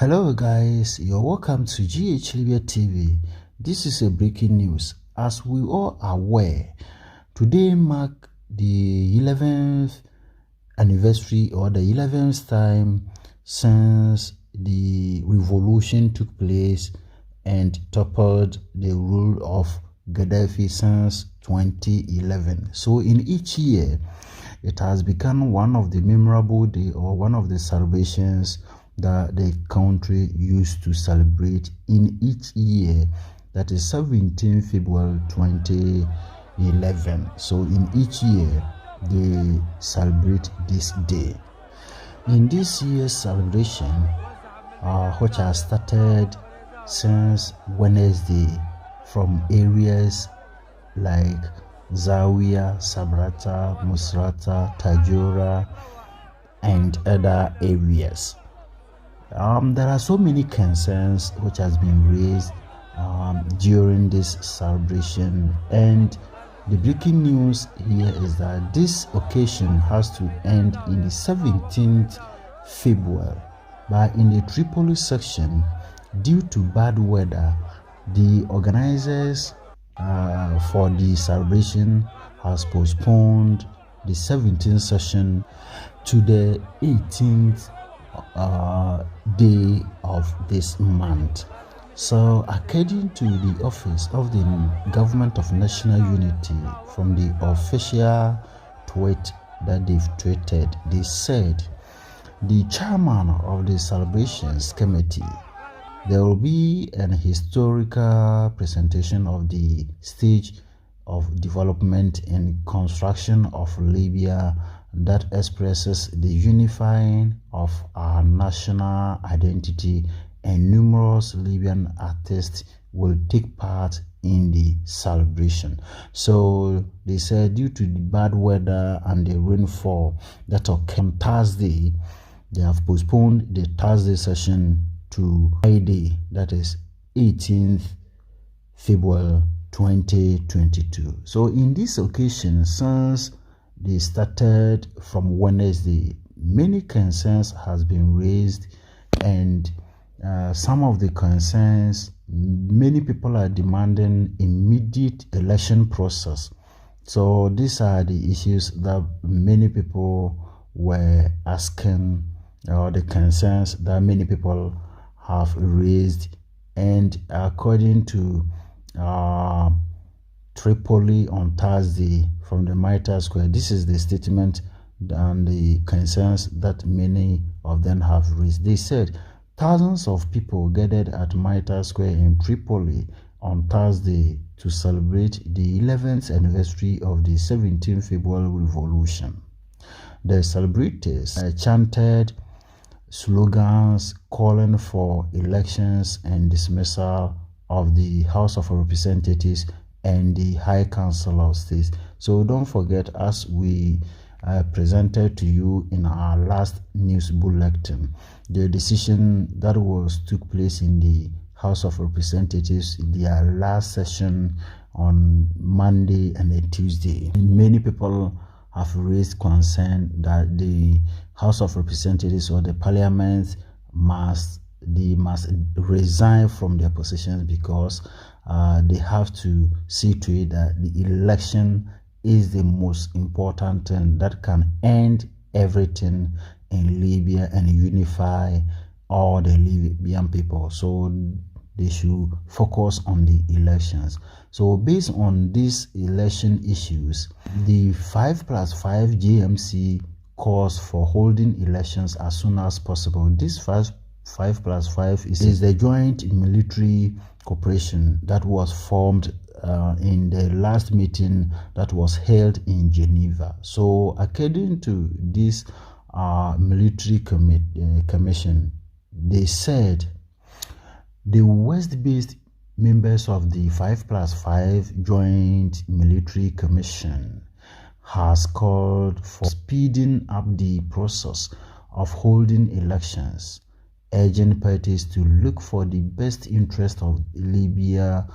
Hello guys, you're welcome to Libya TV. This is a breaking news. As we all are aware, today mark the 11th anniversary or the 11th time since the revolution took place and toppled the rule of Gaddafi since 2011. So in each year, it has become one of the memorable day or one of the celebrations that the country used to celebrate in each year, that is 17 February 2011. So in each year they celebrate this day. In this year's celebration, which has started since Wednesday from areas like Zawiya, Sabrata, Musrata, Tajura and other areas. There are so many concerns which has been raised during this celebration, and the breaking news here is that this occasion has to end in the 17th February, but in the Tripoli section, due to bad weather, the organizers for the celebration has postponed the 17th session to the 18th day of this month. So according to the office of the Government of National Unity, from the official tweet that they've tweeted, they said the chairman of the celebrations committee, there will be an historical presentation of the stage of development and construction of Libya that expresses the unifying of our national identity, and numerous Libyan artists will take part in the celebration. So they said due to the bad weather and the rainfall that occurred on Thursday, they have postponed the Thursday session to Friday, that is 18th February 2022. So in this occasion, since they started from Wednesday, many concerns has been raised, and some of the concerns, many people are demanding immediate election process. So these are the issues that many people were asking, or the concerns that many people have raised. And according to Tripoli on Thursday from the Mitre Square, this is the statement and the concerns that many of them have raised. They said thousands of people gathered at Mitre Square in Tripoli on Thursday to celebrate the 11th anniversary of the 17th February revolution. The celebrators chanted slogans calling for elections and dismissal of the House of Representatives and the High Council of States. So don't forget, as we presented to you in our last news bulletin, the decision that took place in the House of Representatives in their last session on Monday and then Tuesday. Many people have raised concern that the House of Representatives or the Parliament must resign from their positions, because they have to see to it that the election is the most important thing that can end everything in Libya and unify all the Libyan people. So they should focus on the elections. So based on these election issues, the 5+5 JMC calls for holding elections as soon as possible. This 5+5 is the joint military cooperation that was formed in the last meeting that was held in Geneva. So according to this military commission, they said the West-based members of the 5+5 joint military commission has called for speeding up the process of holding elections, urging parties to look for the best interest of Libya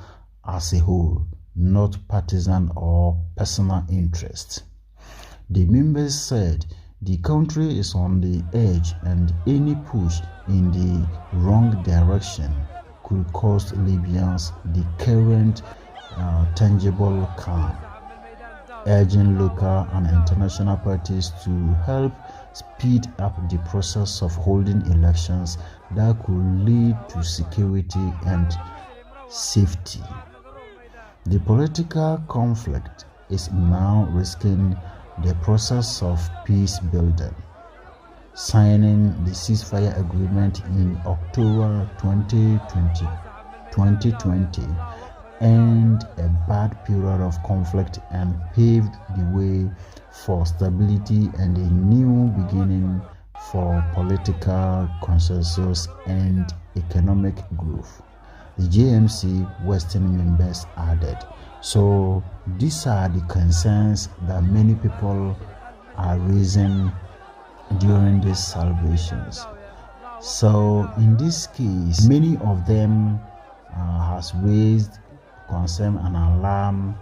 as a whole, not partisan or personal interest. The members said The country is on the edge, and any push in the wrong direction could cost Libyans the current tangible calm, urging local and international parties to help speed up the process of holding elections that could lead to security and safety. The political conflict is now risking the process of peace building. Signing the ceasefire agreement in October 2020 ended a bad period of conflict and paved the way for stability and a new beginning for political consensus and economic growth, the JMC Western members added. So these are the concerns that many people are raising during these celebrations. So in this case, many of them has raised concern and alarm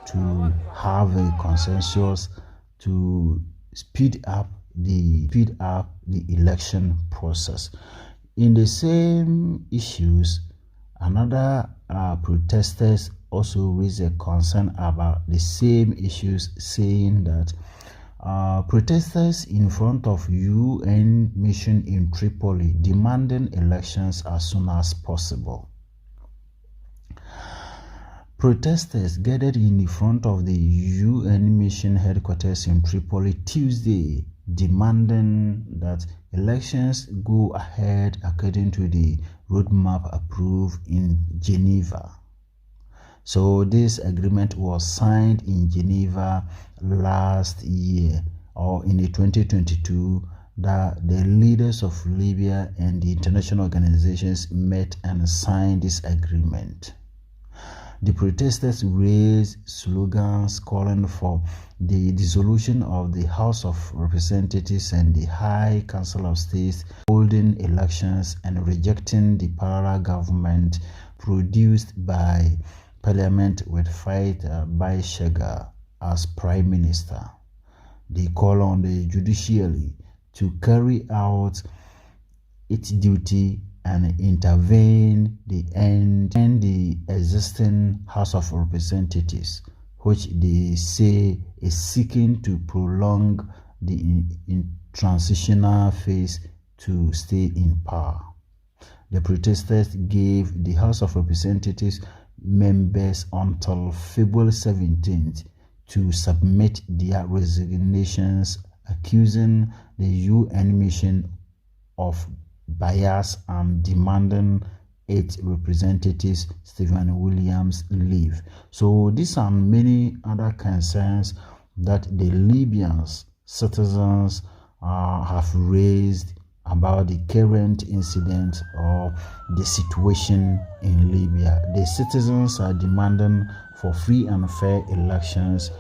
to have a consensus to speed up the election process. In the same issues, another protesters also raised a concern about the same issues, saying that protesters in front of UN mission in Tripoli demanding elections as soon as possible. Protesters gathered in the front of the UN mission headquarters in Tripoli Tuesday, demanding that elections go ahead according to the roadmap approved in Geneva. So this agreement was signed in Geneva last year, or in 2022, that the leaders of Libya and the international organizations met and signed this agreement. The protesters raised slogans calling for the dissolution of the House of Representatives and the High Council of States, holding elections, and rejecting the parallel government produced by Parliament with Faith Baishaga as Prime Minister. They call on the judiciary to carry out its duty and intervene the end the existing House of Representatives, which they say is seeking to prolong the transitional phase to stay in power. The protesters gave the House of Representatives members until February 17th to submit their resignations, accusing the UN mission of bias and demanding its representatives Stephen Williams leave. So these are many other concerns that the Libyan citizens have raised about the current incident or the situation in Libya. The citizens are demanding for free and fair elections,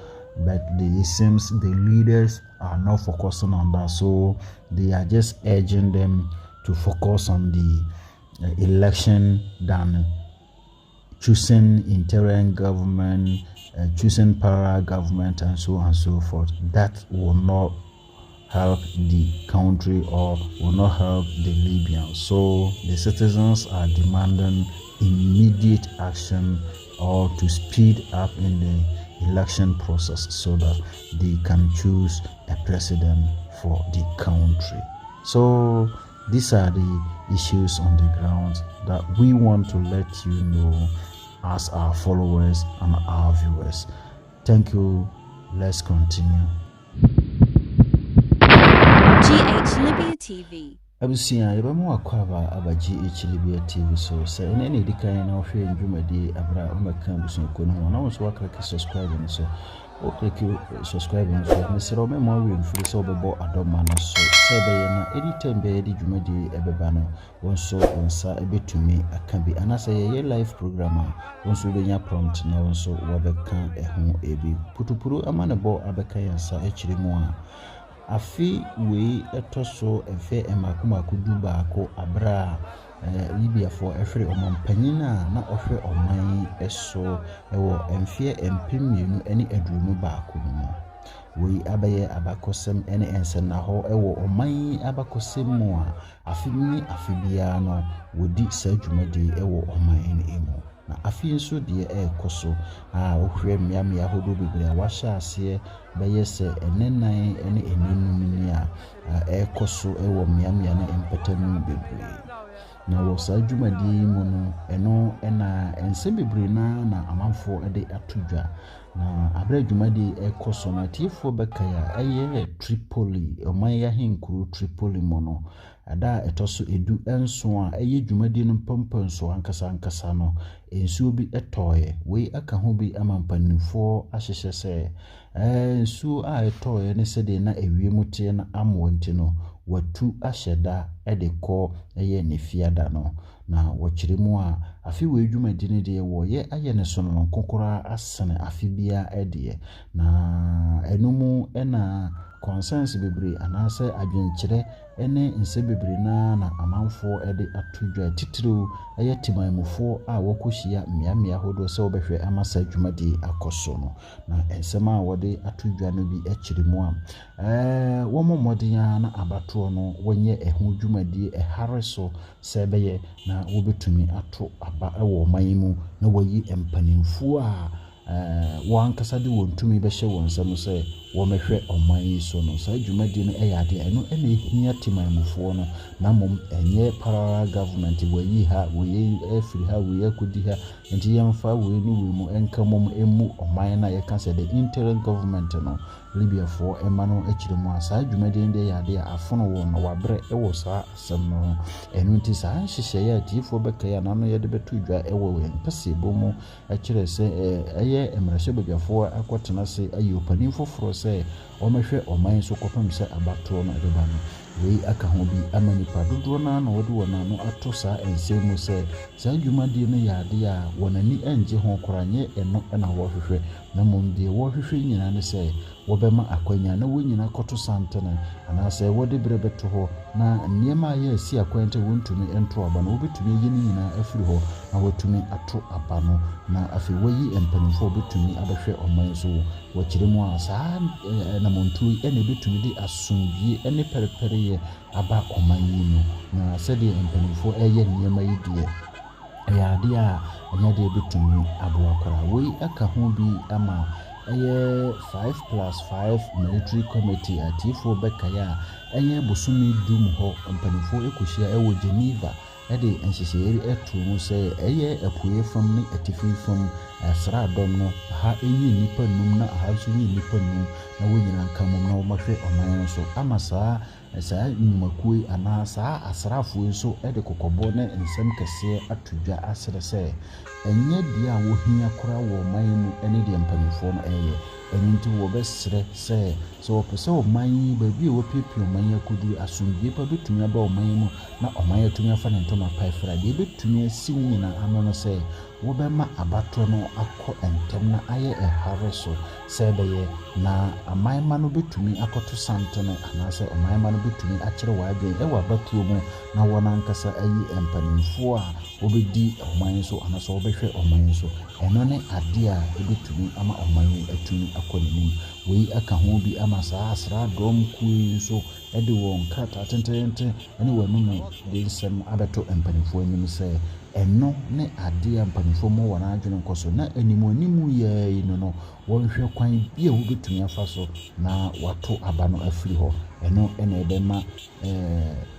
but it seems the leaders are not focusing on that, so they are just urging them to focus on the election than choosing interim government, choosing parallel government, and so on and so forth. That will not help the country or will not help the Libyans. So the citizens are demanding immediate action or to speed up in the election process so that they can choose a president for the country. So these are the issues on the ground that we want to let you know as our followers and our viewers. Thank you. Let's continue. GH Libya TV. Abusia yebemu akwaba aba GH Libya TV so say ene ne dikan na ohwe ndwumadi abra umaka busunko no na so wakra subscribe no so o click subscribe no so mesero me mo we free so bebo adoma no so say be na anytime be di dwumadi ebeba no wonso wonsa ebetumi aka bi anasa ye live program wonso benya prompt na wonso wobeka eho ebi putupuru amane bo abeka yansa echirimu a afi we etoso efe emakumaku dubaako abra Libya for every omampanyina na ohwe oman eso ewo emfie empemienu eni adrumu baako no we abaye abakosem ene ensen na ho ewo oman abakosem mu a afini afibia no wodi saa dwumadi ewo oman ene emu na afi nso de ekoso ohwe miamia hodo bebre a wahya ase beye se enenan ene enenum ni a ekoso ewo miamia na empatamu bebre na wo saa dwumadi mu no eno ena ense bebre na amanfo de atodwa na abra dwumadi ekoso na tifo bekaya eye Tripoli oman ya hinkuru Tripoli mono ada etoso edu enso a eye dwumadi no pampanso ankasa no ensuo bi etoye we aka ho bi amampanifo ahyehye se ensuo a etoye ne sede na ewiemute na amwonti no watu ahyeda edekọ eye nefiada no na wɔkyeremu a afi we dwumadi ne de wo ye aye ne so no kokora asene afi bia ede na enumu ena consensus bebre anase adwenkyere ene nse bebre na amanfo ede atodwa titiro eye timanmufo a wokohia miamia hodo se obehwe amasa dwumadi akoso no na ensema a wode atodwa no bi akyeremu a womomode na abato no wonye ehu dwumadi ehareso se beye na wobetumi ato aba ewo manmu na wayi empanimfo a wankasa de wontumi behye wonsam se womehwe oman so no sa dwumadi no eyade eno ene hia timanmufo no na mom enye parallel government wayi ha wayi efiri ha wayi akodi ha enti yemfa wayi ni we mu enka mom emu oman na yeka se the interim government no Libya for emano echiremu asa dwumadi de yade afono wo no wabre ewo sa asem no enu nti sa hyehyɛ ya tifo bekaya na no yede betudwa ewo we mpese bomu echire se eye emrahye badwafo akotena se ayopani foforo se omehwe oman so kopam se abato no edeba no we aka ho bi amanipa dodo na na wode wona no ato sa ensemu se sa dwumadi no yade a wonani anje ho koranye eno na wo hwehwe na momde wo hwehwe nyina ne se wobema akwanya na wonyina koto santana anase wode brebeto ho na niema ye asi akwante wontumi ento aba no wobetumi yini nyina afiri ho na wotumi ato aba no na afi wayi empanifo wobetumi abehwe oman so wɔkyeremu asa na montu ene betumi di asomdwie ene perepere ye aba oman yi no na sɛde empanifo eye niema yi die ayade a anya de betumi abo akora we aka ho bi ama 5+5 military committee atifo bekaya bosumi dum ho mpanifo ekohia ewo Geneva ede enhyehyeri eto mu se apuye fam ne atifi fam asra dom no ha enyi nipa num na ha so nyi nipa num na wonyina kamum na womahwe oman so amasa saa nyumakui ana saa asrafo so ede kokobo ne nsem kese atodwa asere se enye dia wo hia kora wo man mu ene de mpanifo no enti wo besre se so opese wo man baabi wo piepie man yakodu asomdie pa betumi aba wo man mu na oman yatumi afa ne ntoma paifra de betumi asi nyina ano no se wo bema abato no akọ entem na aye ehareso se beye na amanma no betumi akoto santene anase amanma no betumi akyere waadwen ewa batuo mu na wona nkasa ayi empanimfo a obedi oman so anase obehwe oman so eno ne ade a betumi ama oman atumi akonim we aka ho bi ama saa asra dom kui so ede won krata tentente ene wanu no de nsem abeto empanimfo anim se eno ne ade ampanifo mo wana adwene nkoso na animonimu ye no wonhwe kwan bia wo betumi afa so na wato aba no afiri ho eno ene edema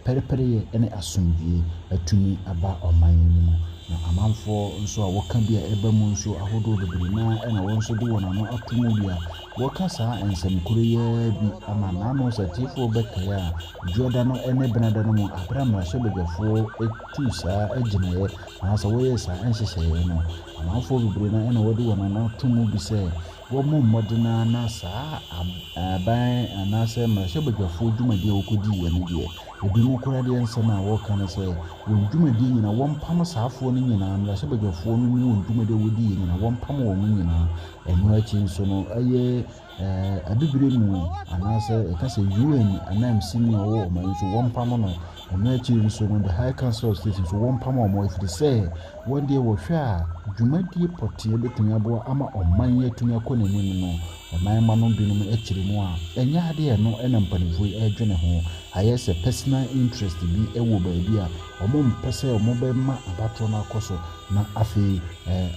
perepere ene asomdie atumi aba oman mu na amanfo nso a woka bia eba mu nso ahodo bebre na ena won so de wona no atomu bia woka saa ensem kuriye bi ama na no satifo bekaya joda no ene benada no mu abrama shebegafo etu saa aginaye anasa woye saa enhyehyeye no amanfo bebre na ena wode wona no atomu bi se wo modena na saa aban anase mashebegafo dwumadi okodi yene die ebi mo kora de ensem a woka no se dwumadi nyina wompam saafo no nyina mashebegafo no ni dwumadi wodi nyina wompam wo nyina enu achi nso no aye abibire mu anase ekase UN anam sini wo man so wompam no ɔno akyi so no the High Council of State so wɔn pam ɔmo ifiri sɛ wɔn deɛ wɔhwɛ a dwumadie pɔtee betumi aboa ama ɔman yɛ atumi akɔ n'anim no ɔman ma no binom akyiri mu a ɛnyɛ adeɛ no ɛna mpanimfoɔ yi ɛredwene ho ayɛ sɛ personal interest bi ɛwɔ baabi a ɔmo mpɛ sɛ ɔmo bɛma abatoɔ no akɔ so na afei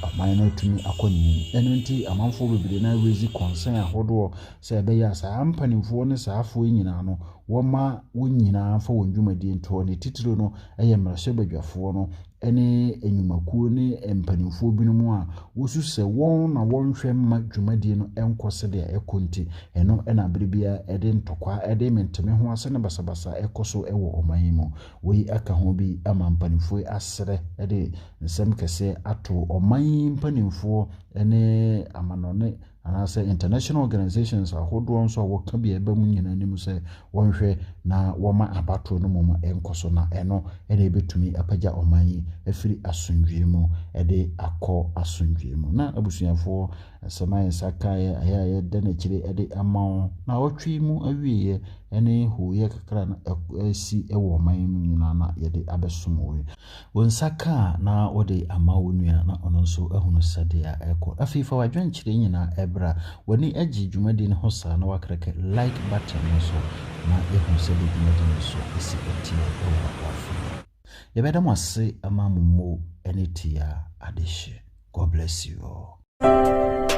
ɔman no atumi akɔ n'anim ɛno nti amanfoɔ bebree na raise concern ahodoɔ sɛ ɛbɛyɛ a saa mpanimfoɔ ne saa afoɔ yi nyinaa no wɔma wɔn nyinaa fa wɔn dwumadie ntoɔ ne titiri no ɛyɛ mmarahyɛbadwafoɔ no ɛne enyumakuo ne mpanimfoɔ binom a wɔsu sɛ wɔn na wɔnhwɛ mma dwumadie no ɛnkɔ sɛdeɛ ɛkɔ nti ɛno ɛna abere biara ɛde ntɔkwa ɛde menteme ho asɛ ne basabasa ɛkɔ so ɛwɔ ɔman yi mu wɔyi aka ho bi ama mpanimfoɔ asrɛ ɛde nsɛm kɛseɛ ato ɔman yi mpanimfoɔ ɛne amanɔne anaasɛ international organizations ahodoɔ nso a wɔka bi ɛba mu nyinaa anim sɛ wɔnhwɛ na wɔma abatoɔ no mu ɛnkɔ so na ɛno ɛna ɛbɛtumi apagya ɔman yi afiri asomdwee mu ɛde akɔ asomdwee mu na abusuafoɔ nsɛm ayɛ nsa kaeɛ ayɛ a yɛda n'akyire ɛde ama wo na ɔtwe mu awieɛ ɛne hooyɛ kakra na ɛsi ɛwɔ ɔman yi mu nyinaa na yɛde abɛsom wo wo nsa kaa na wɔde ama wo nua na ɔno nso ahunu sɛdeɛ ɛkɔ afei fa wadwenkyerɛ nyinaa ɛbra w'ani agye dwumadi no ho saa na wakrɛkɛ like button no so na yɛhu sɛdeɛ dwumadi no so ɛsi ɛtie ɛwɔ wafo yɛbɛda mo ase ama mo mo ɛne tia adehye. God bless you all.